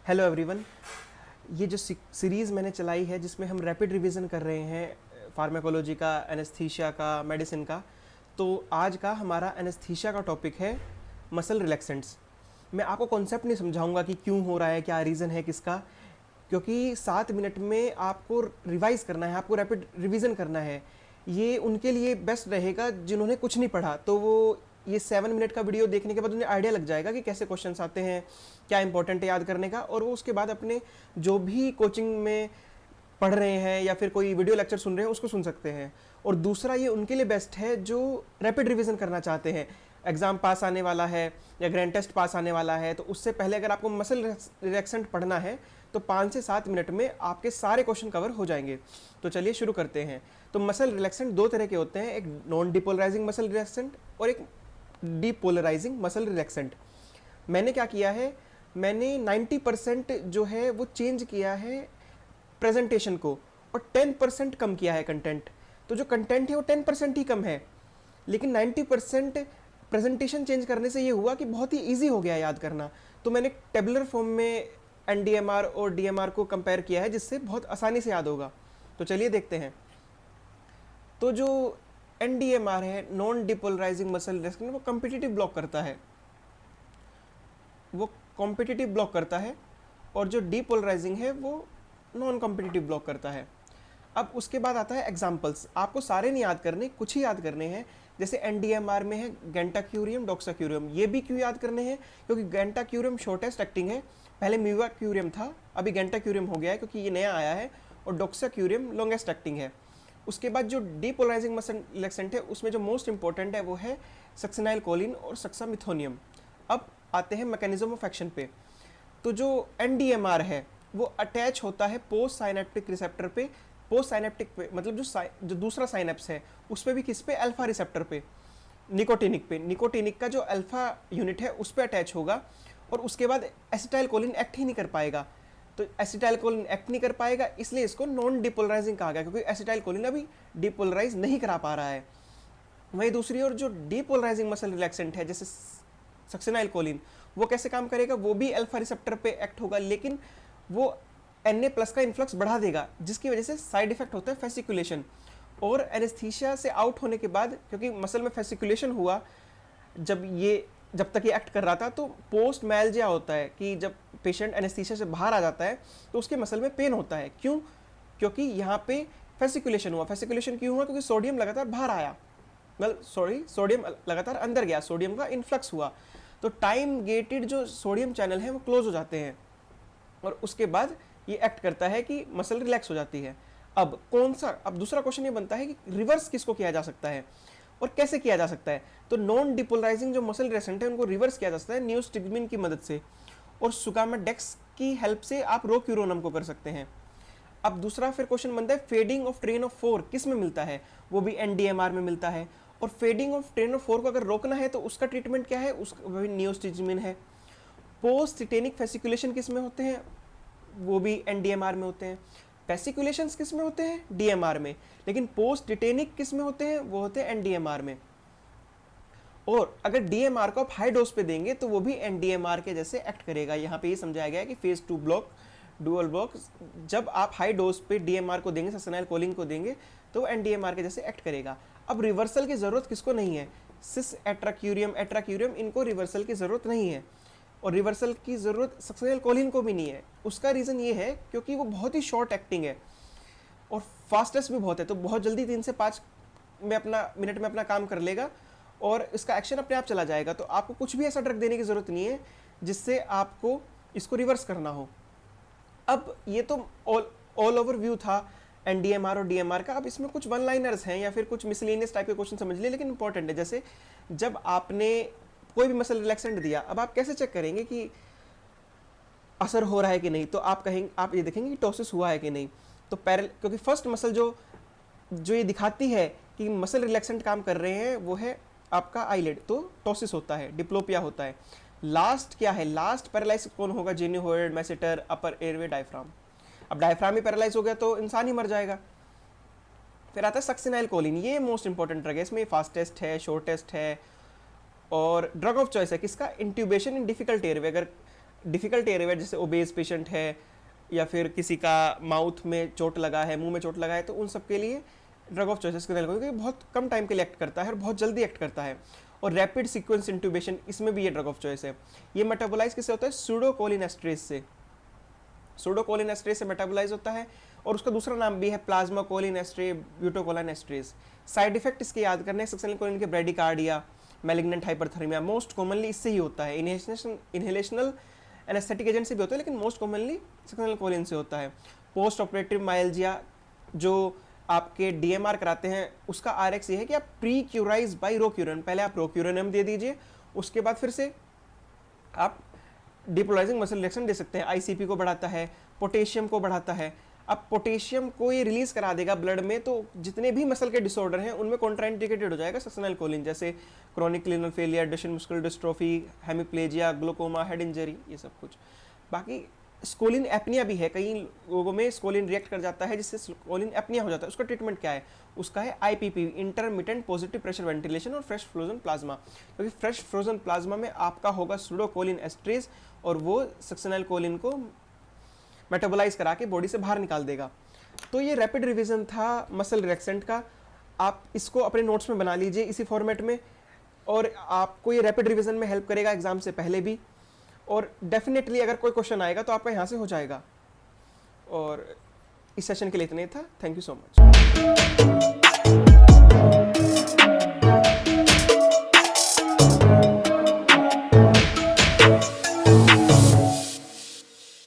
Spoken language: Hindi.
Hello everyone. ये जो सीरीज़ मैंने चलाई है जिसमें हम रैपिड रिवीजन कर रहे हैं फार्माकोलॉजी का, एनेस्थीसिया का, मेडिसिन का, तो आज का हमारा एनेस्थीसिया का टॉपिक है मसल रिलैक्सेंट्स। मैं आपको कॉन्सेप्ट नहीं समझाऊंगा कि क्यों हो रहा है, क्या रीज़न है किसका, क्योंकि 7 मिनट में आपको रिवाइज करना है, आपको रैपिड रिवीजन करना है। ये उनके लिए बेस्ट रहेगा जिन्होंने कुछ नहीं पढ़ा, तो वो ये 7 मिनट का वीडियो देखने के बाद उन्हें आइडिया लग जाएगा कि कैसे क्वेश्चंस आते हैं, क्या इंपॉर्टेंट है याद करने का, और वो उसके बाद अपने जो भी कोचिंग में पढ़ रहे हैं या फिर कोई वीडियो लेक्चर सुन रहे हैं उसको सुन सकते हैं। और दूसरा ये उनके लिए बेस्ट है जो रैपिड रिवीजन करना चाहते हैं, एग्ज़ाम पास आने वाला है या ग्रैंड टेस्ट पास आने वाला है, तो उससे पहले अगर आपको मसल रिलैक्सेंट पढ़ना है तो 5 से 7 मिनट में आपके सारे क्वेश्चन कवर हो जाएंगे। तो चलिए शुरू करते हैं। तो मसल रिलैक्सेंट दो तरह के होते हैं, एक नॉन डिपोलराइजिंग मसल रिलैक्सेंट और एक डीपोलराइजिंग मसल रिलैक्सेंट। मैंने क्या किया है, मैंने 90% जो है वो चेंज किया है प्रेजेंटेशन को और 10% कम किया है कंटेंट। तो जो कंटेंट है वो 10% ही कम है, लेकिन 90% प्रेजेंटेशन चेंज करने से ये हुआ कि बहुत ही ईजी हो गया याद करना। तो मैंने टेबुलर फॉर्म में एनडीएमआर और डीएमआर को कंपेयर किया है जिससे बहुत आसानी से याद होगा। तो चलिए देखते हैं। तो जो एनडीएमआर है, नॉन डिपोलराइजिंग मसल रिलैक्सेंट, वो कॉम्पिटिटिव ब्लॉक करता है, वो कॉम्पिटिटिव ब्लॉक करता है, और जो डीपोलराइजिंग है वो नॉन कॉम्पिटिटिव ब्लॉक करता है। अब उसके बाद आता है एग्जाम्पल्स। आपको सारे नहीं याद करने, कुछ ही याद करने हैं। जैसे एनडीएमआर में है गेंटाक्यूरियम, डॉक्साक्यूरियम। ये भी क्यों याद करने हैं, क्योंकि गेंटाक्यूरियम शॉर्टेस्ट एक्टिंग है, पहले म्यूवाक्यूरियम था, अभी गेंटाक्यूरियम हो गया है क्योंकि ये नया आया है, और डॉक्साक्यूरियम लॉन्गेस्ट एक्टिंग है। उसके बाद जो डीपोलराइजिंग मसल रिलैक्सेंट है उसमें जो मोस्ट इंपॉर्टेंट है वो है सक्सिनाइलकोलिन और सक्सामिथोनियम। अब आते हैं मैकेनिज्म ऑफ एक्शन पे। तो जो एनडीएमआर है वो अटैच होता है पोस्ट साइनेप्टिक रिसेप्टर पे, पोस्ट साइनेप्टिक पे मतलब जो दूसरा साइनेप्स है उस पर भी, किस पे, अल्फा रिसेप्टर पे, निकोटिनिक पे। निकोटिनिक का जो अल्फा यूनिट है उस पर अटैच होगा, और उसके बाद एसिटाइलकोलिन एक्ट ही नहीं कर पाएगा। तो एसिटाइलकोलिन एक्ट नहीं कर पाएगा, इसलिए इसको नॉन डिपोलराइजिंग कहा गया, क्योंकि एसिटाइलकोलिन अभी डिपोलराइज नहीं करा पा रहा है। वहीं दूसरी ओर जो डिपोलराइजिंग मसल रिलैक्सेंट है जैसे सक्सिनाइलकोलिन, वो कैसे काम करेगा, वो भी अल्फा रिसेप्टर पे एक्ट होगा, लेकिन वो Na+ का इन्फ्लक्स बढ़ा देगा, जिसकी वजह से साइड इफेक्ट होता है फेसिकुलेशन। और एनेस्थीसिया से आउट होने के बाद, क्योंकि मसल में फेसिकुलेशन हुआ जब तक ये एक्ट कर रहा था, तो पोस्ट मैल्जिया होता है कि जब पेशेंट एनेस्थीसिया से बाहर आ जाता है तो उसके मसल में पेन होता है। क्यों? क्योंकि यहाँ पे फेसिकुलेशन हुआ। फेसिकुलेशन क्यों हुआ? क्योंकि सोडियम लगातार बाहर आया, सोडियम लगातार अंदर गया, सोडियम का इन्फ्लक्स हुआ। तो टाइम गेटेड जो सोडियम चैनल है वो क्लोज हो जाते हैं, और उसके बाद ये एक्ट करता है कि मसल रिलैक्स हो जाती है। अब दूसरा क्वेश्चन ये बनता है कि रिवर्स किसको किया जा सकता है और कैसे किया जा सकता है। तो नॉन डिपोलराइजिंग जो मसल रिलैक्सेंट है उनको रिवर्स किया जा सकता है नियोस्टिग्मिन की मदद से, और सुगामेडेक्स की हेल्प से आप रोक्यूरोनम को कर सकते हैं। अब दूसरा फिर क्वेश्चन बनता है फेडिंग ऑफ ट्रेन ऑफ 4 किस में मिलता है, वो भी एनडीएमआर में मिलता है। और फेडिंग ऑफ ट्रेन ऑफ 4 को अगर रोकना है तो उसका ट्रीटमेंट क्या है, उसका भी नियोस्टिग्मिन है। पोस्ट टिटेनिक फेसिकुलेशन किस में होते हैं, वो भी एनडीएमआर में होते हैं। फेसिकुलेशंस किस में होते हैं, डीएमआर में, लेकिन पोस्ट टिटेनिक किस में होते हैं, वो होते हैं एनडीएमआर में। और अगर डीएमआर को आप हाई डोज पे देंगे तो वो भी एनडीएमआर के जैसे एक्ट करेगा। यहाँ पे ये समझाया गया है कि फेज 2 ब्लॉक, डुअल ब्लॉक, जब आप हाई डोज पे डीएमआर को देंगे, सक्सिनाइलकोलिन को देंगे, तो एनडीएमआर के जैसे एक्ट करेगा। अब रिवर्सल की जरूरत किसको नहीं है, सिस एट्राक्यूरियम, एट्राक्यूरियम, इनको रिवर्सल की जरूरत नहीं है, और रिवर्सल की ज़रूरत सक्सिनाइलकोलिन को भी नहीं है। उसका रीज़न ये है क्योंकि वो बहुत ही शॉर्ट एक्टिंग है और फास्टेस्ट भी बहुत है, तो बहुत जल्दी 3 से 5 मिनट में अपना काम कर लेगा और इसका एक्शन अपने आप चला जाएगा। तो आपको कुछ भी ऐसा ड्रग देने की ज़रूरत नहीं है जिससे आपको इसको रिवर्स करना हो। अब ये तो ऑल ओवर व्यू था एनडीएमआर और डीएमआर का। अब इसमें कुछ वन लाइनर्स हैं या फिर कुछ मिसलेनियस टाइप के क्वेश्चन समझ लिए, लेकिन इंपॉर्टेंट है। जैसे जब आपने कोई भी मसल रिलैक्सेंट दिया, अब आप कैसे चेक करेंगे कि असर हो रहा है कि नहीं, तो आप ये देखेंगे कि टॉसिस हुआ है कि नहीं। तो क्योंकि फर्स्ट मसल जो ये दिखाती है कि मसल रिलैक्सेंट काम कर रहे हैं वो है आपका आईलिड, तो टॉसिस होता है, डिप्लोपिया होता है। लास्ट क्या है, लास्ट पैरालाइसिस कौन होगा, जेनिहोइड, मैसेटर, अपर एयरवे, डायफ्राम। अब डायफ्राम ही पैरालाइज हो गया तो इंसान ही मर जाएगा। फिर आता है सक्सिनाइलकोलिन, ये मोस्ट इंपॉर्टेंट ड्रग है, इसमें फास्टेस्ट है, शॉर्टेस्ट है, और ड्रग ऑफ चॉइस है किसका, इंट्यूबेशन इन डिफिकल्ट एयरवे। अगर डिफ़िकल्ट एरिया जैसे ओबेज पेशेंट है या फिर किसी का माउथ में चोट लगा है, मुंह में चोट लगा है, तो उन सब के लिए ड्रग ऑफ चॉइस क्योंकि बहुत कम टाइम के लिए एक्ट करता है और बहुत जल्दी एक्ट करता है। और रैपिड सीक्वेंस इंट्यूबेशन, इसमें भी ये ड्रग ऑफ चॉइस है। ये मेटाबोलाइज किससे होता है? सूडोकोलिनेस्ट्रेज से। सूडोकोलिनेस्ट्रेज से मेटाबोलाइज होता है और उसका दूसरा नाम भी है प्लाज्मा कोलिनेस्ट्रे ब्यूटोकोलिनेस्ट्रेज। साइड इफेक्ट इसके याद करने हैं, सक्सेनिलकोलिन के bradycardia, malignant hyperthermia, most commonly इससे ही होता है। इनहेलेशनल एनेस्थेटिक एजेंट से भी होता है, लेकिन मोस्ट कॉमनली सक्सेनिलकोलिन से होता है। पोस्ट ऑपरेटिव माइल्जिया जो आपके डीएमआर कराते हैं, उसका आरएक्स ये है कि आप प्री क्यूराइज बाई रोक्यूरन, पहले आप रोक्यूरनम दे दीजिए, उसके बाद फिर से आप डिपोलाइजिंग मसल रिलेक्शन दे सकते हैं। आईसीपी को बढ़ाता है, पोटेशियम को बढ़ाता है। अब पोटेशियम को ये रिलीज करा देगा ब्लड में, तो जितने भी मसल के डिसऑर्डर हैं उनमें कॉन्ट्राइंडिकेटेड हो जाएगा सक्सेनिलकोलिन, जैसे chronic renal failure, Duchenne muscular dystrophy, hemiplegia, glaucoma, head injury, ये सब कुछ। बाकी स्कोलिन एपनिया भी है, कई लोगों में स्कोलिन रिएक्ट कर जाता है जिससे स्कोलिन एपनिया हो जाता है। उसका ट्रीटमेंट क्या है? उसका है IPP, intermittent positive pressure ventilation और फ्रेश फ्रोजन प्लाज्मा, क्योंकि फ्रेश फ्रोजन प्लाज्मा में आपका होगा सूडोकोलिन एस्ट्रेज और वो सक्सेनिलकोलिन को मेटाबोलाइज करा के बॉडी से बाहर निकाल देगा। तो ये रैपिड रिवीजन था मसल रिलैक्सेंट का। आप इसको अपने नोट्स में बना लीजिए इसी फॉर्मेट में, और आपको ये रैपिड रिवीजन में हेल्प करेगा एग्जाम से पहले भी, और डेफिनेटली अगर कोई क्वेश्चन आएगा तो आपका यहाँ से हो जाएगा। और इस सेशन के लिए इतना ही था। Thank you so much.